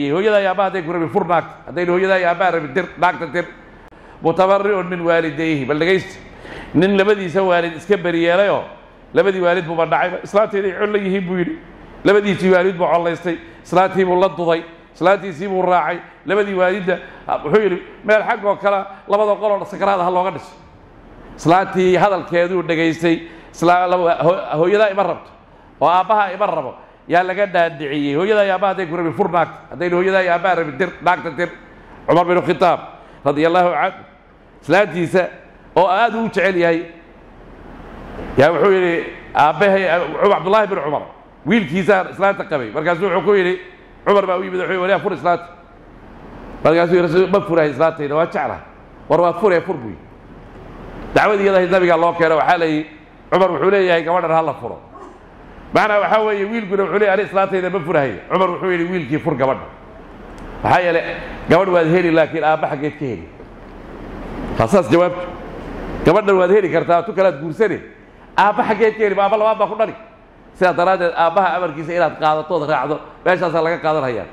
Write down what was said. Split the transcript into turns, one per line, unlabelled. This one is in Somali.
hooyada iyo aabaha hadday ku rabi fur naagta haddayna hooyada iyo aabaha rabi dir naagta dir mutabarri'un min waalidayhi bal dhegaysta nin labadiisa waalid iska beriyeelayoo labadii waalid buuba dhacayba islaanteeday collo yihiin buu yidhi labadiisii waalid buu collaystay islaantii buu la duday islaantiisii buu raacay labadii waalidda wuxuu yidhi meel xag oo kale labada qoloo sakaraada ha looga dhiso islaantii hadalkeeduu dhegaystay hooyadaa ima rabto oo aabbaha ima rabo yaa laga dhaadhiciyey hooyada iyo aabaha hadday ku rabi fur naagta haddayna hooyada iyo aabaha rabi dir naagta dir cumar bin khitaab radia allahu canhu islaantiisa oo aad uu jecel yahay yaa wuxuu yidhi aabbahay cabdullaahi bin cumar wiilkiisaa islaanta qabay markaasuu wuxuu ku yidhi cumar baa u yimid wuxuu waliyaa fur islaanta markaasuu yidhi ma furahay islaantayda waa jeclaha war waa furee fur buu yidhi dacwadii iyadahay nabigaa loo keeno waxaa layidhi cumar wuxuu leeyahay gabadhan ha la furo macnaa waxaa weeye wiilkuna wuxuu leeyahay ani islaantayda ma furahay cumar wuxuu yidhi wiilkii fur gabadha maxaa yeele gabadh waad heli laakiin aabba xaggeed ka heli waa saas jawaabtu gabadhan waad heli kartaa tu kalaad guursane aabba xaggeed ka heli ma aabba labaad baa ku dhali sidaa daraaddeed aabbaha amarkiisa inaad qaadatood raacdo meeshaasaa laga qaadanhayaa